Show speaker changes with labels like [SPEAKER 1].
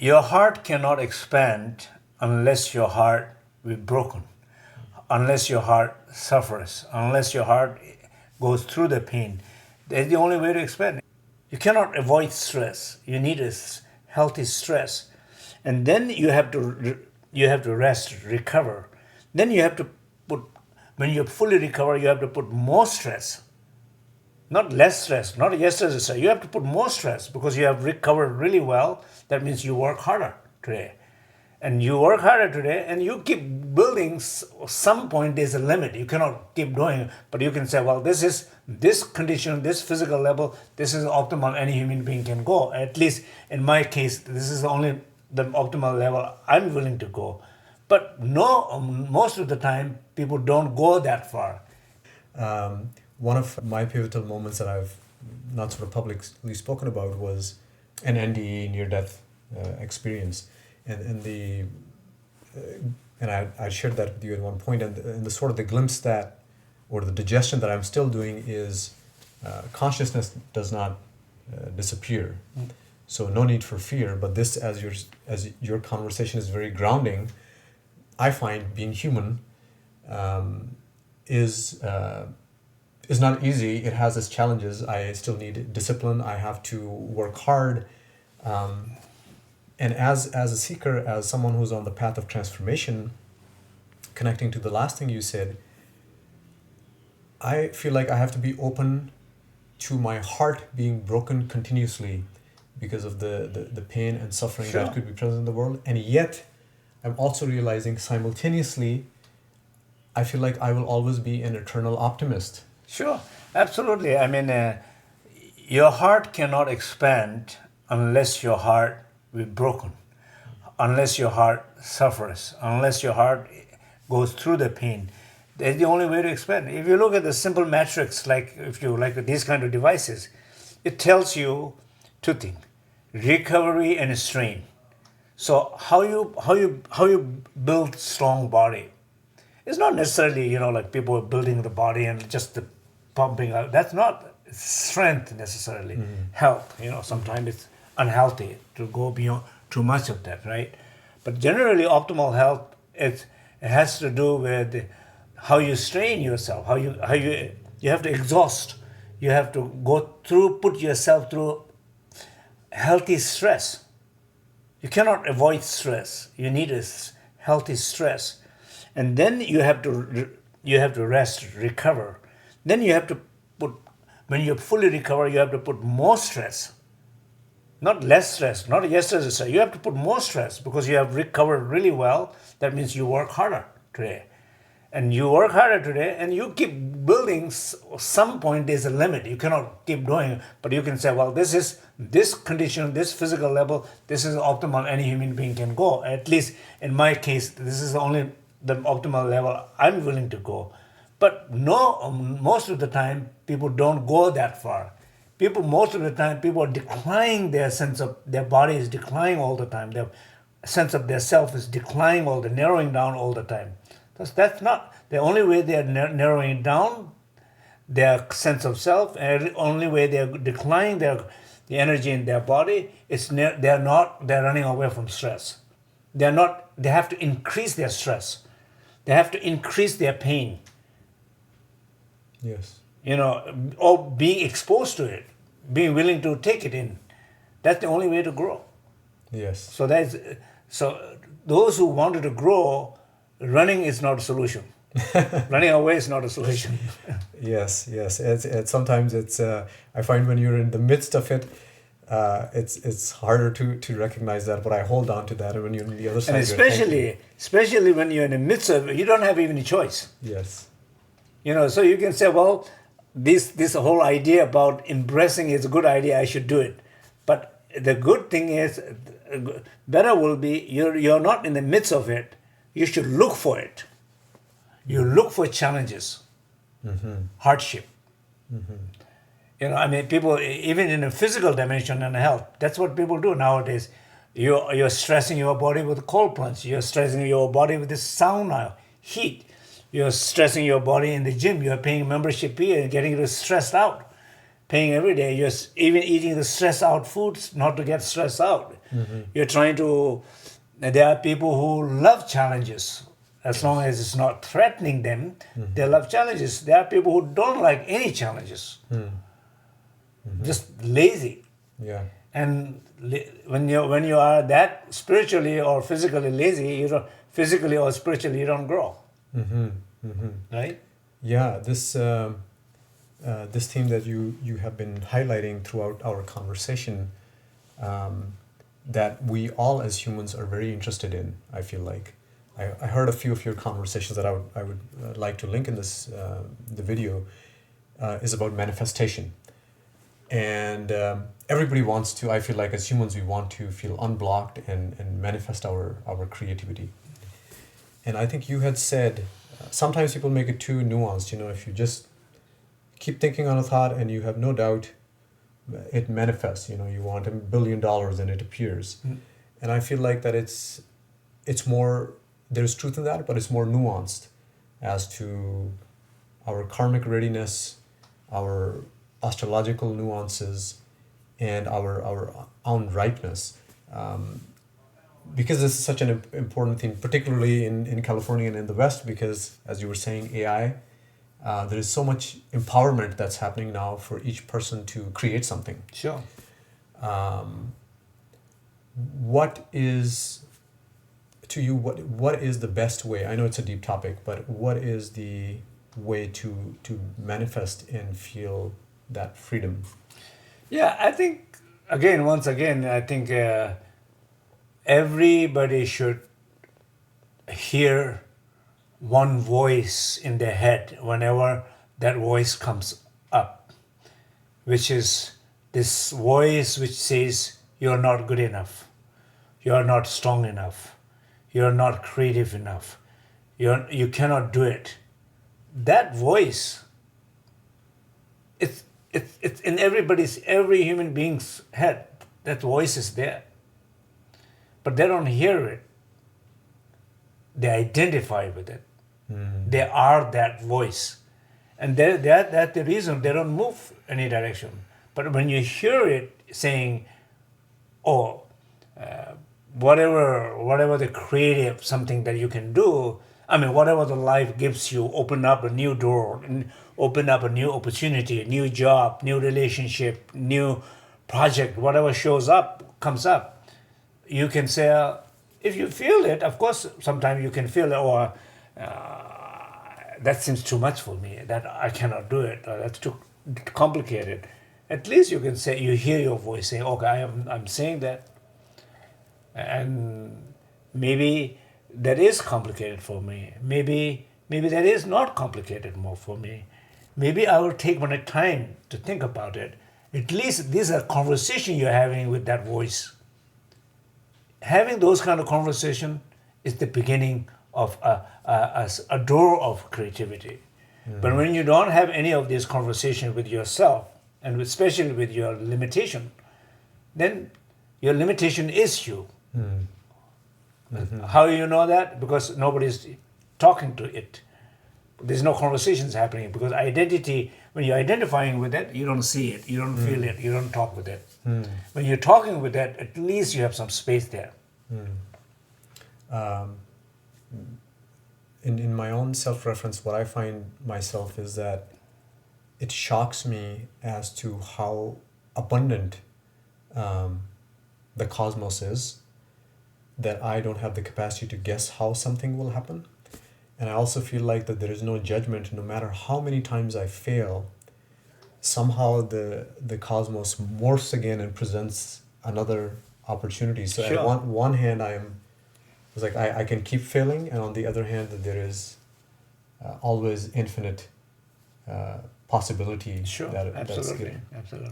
[SPEAKER 1] Your heart cannot expand unless your heart is broken, unless your heart suffers, unless your heart goes through the pain. That's the only way to expand. You cannot avoid stress. You need a healthy stress. And then you have to rest, recover. Then you have to put, when you fully recover, you have to put more stress. Not less stress, not yesterday's stress. You have to put more stress because you have recovered really well. That means you work harder today. And you work harder today and you keep building. Some point there's a limit. You cannot keep doing, but you can say, well, this condition, this physical level, this is optimal any human being can go. At least in my case, this is only the optimal level I'm willing to go. But no, most of the time, people don't go that far.
[SPEAKER 2] One of my pivotal moments that I've not sort of publicly spoken about was an NDE, near-death experience. And I shared that with you at one point, and the sort of the glimpse that, or the digestion that I'm still doing is consciousness does not disappear. So no need for fear, but this, as your conversation is very grounding, I find being human is not easy. It has its challenges. I still need discipline. I have to work hard. And as a seeker, as someone who's on the path of transformation, connecting to the last thing you said, I feel like I have to be open to my heart being broken continuously because of the pain and suffering that could be present in the world. And yet, I'm also realizing simultaneously, I feel like I will always be an eternal optimist.
[SPEAKER 1] Sure, absolutely. I mean, your heart cannot expand unless your heart is broken, unless your heart suffers, unless your heart goes through the pain. That's the only way to expand. If you look at the simple matrix, like if you like these kind of devices, it tells you two things: recovery and strain. So how you build strong body? It's not necessarily like people are building the body and just the pumping out. That's not strength necessarily. Health, sometimes it's unhealthy to go beyond too much of that, right? But generally, optimal health it has to do with how you strain yourself, how you have to exhaust, you have to put yourself through healthy stress. You cannot avoid stress. You need a healthy stress, and then you have to rest, recover. Then you have to put, when you fully recover, you have to put more stress. Not less stress, not yesterday's stress. You have to put more stress because you have recovered really well. That means you work harder today. And you work harder today and you keep building. Some point there's a limit. You cannot keep doing, but you can say, well, this condition, this physical level, this is optimal any human being can go. At least in my case, this is only the optimal level I'm willing to go. But no, most of the time, people don't go that far. Most of the time, people are declining their sense of, their body is declining all the time. Their sense of their self is declining narrowing down all the time. That's not the only way they are narrowing down their sense of self, and the only way they are declining the energy in their body is they're running away from stress. They have to increase their stress. They have to increase their pain.
[SPEAKER 2] Yes.
[SPEAKER 1] Or being exposed to it, being willing to take it in. That's the only way to grow.
[SPEAKER 2] Yes.
[SPEAKER 1] So those who wanted to grow, running is not a solution. Running away is not a solution.
[SPEAKER 2] Yes. Sometimes it's. I find when you're in the midst of it, it's harder to recognize that. But I hold on to that, and when you're on the other side,
[SPEAKER 1] and especially when you're in the midst of it, you don't have even a choice.
[SPEAKER 2] Yes.
[SPEAKER 1] So you can say, well, this whole idea about embracing is a good idea. I should do it. But the good thing is, better will be you're not in the midst of it. You should look for it. You look for challenges, hardship. People, even in a physical dimension and health, that's what people do nowadays. You're stressing your body with cold plunge. You're stressing your body with the sauna, heat. You're stressing your body in the gym. You're paying membership fee and getting stressed out. paying every day. You're even eating the stress out foods not to get stressed out. You're trying to. There are people who love challenges. As long as it's not threatening them, they love challenges. There are people who don't like any challenges. Just lazy.
[SPEAKER 2] Yeah.
[SPEAKER 1] And when you are that spiritually or physically lazy, you don't physically or spiritually you don't grow. Right?
[SPEAKER 2] Yeah. This this theme that you have been highlighting throughout our conversation, that we all as humans are very interested in. I feel like I heard a few of your conversations that I would like to link in this the video, is about manifestation. And everybody wants to, I feel like as humans, we want to feel unblocked and manifest our creativity. And I think you had said, sometimes people make it too nuanced. If you just keep thinking on a thought and you have no doubt, it manifests. You want $1 billion and it appears. And I feel like that it's more, there's truth in that, but it's more nuanced as to our karmic readiness, our astrological nuances, and our own ripeness. Because this is such an important thing, particularly in California and in the West, because as you were saying, AI, there is so much empowerment that's happening now for each person to create something.
[SPEAKER 1] Sure.
[SPEAKER 2] What is, to you, what is the best way? I know it's a deep topic, but what is the way to manifest and feel that freedom?
[SPEAKER 1] Yeah, I think, once again, I think everybody should hear one voice in their head whenever that voice comes up, which is this voice which says, you're not good enough, you're not strong enough, you're not creative enough, you cannot do it. That voice, it's in every human being's head. That voice is there. But they don't hear it. They identify with it. They are that voice. And that's the reason they don't move any direction. But when you hear it saying, whatever the creative, something that you can do, whatever the life gives you, open up a new door, and open up a new opportunity, a new job, new relationship, new project, whatever comes up. You can say, if you feel it, of course, sometimes you can feel it, that seems too much for me, that I cannot do it, or that's too complicated. At least you can say, you hear your voice saying, okay, I'm saying that. And maybe that is complicated for me. Maybe that is not complicated more for me. Maybe I will take my time to think about it. At least these are conversations you're having with that voice. Having those kind of conversation is the beginning of a door of creativity. But when you don't have any of these conversations with yourself, and especially with your limitation, then your limitation is you. How do you know that? Because nobody's talking to it. There's no conversations happening, because identity, when you're identifying with it, you don't see it, you don't feel it, you don't talk with it. When you're talking with that, at least you have some space there.
[SPEAKER 2] In my own self-reference, what I find myself is that it shocks me as to how abundant the cosmos is, that I don't have the capacity to guess how something will happen. And I also feel like that there is no judgment. No matter how many times I fail, somehow the cosmos morphs again and presents another opportunity. So
[SPEAKER 1] Sure.
[SPEAKER 2] at one hand, it's like I can keep failing, and on the other hand, that there is always infinite possibility.
[SPEAKER 1] Sure,
[SPEAKER 2] that's
[SPEAKER 1] absolutely,
[SPEAKER 2] given.
[SPEAKER 1] absolutely.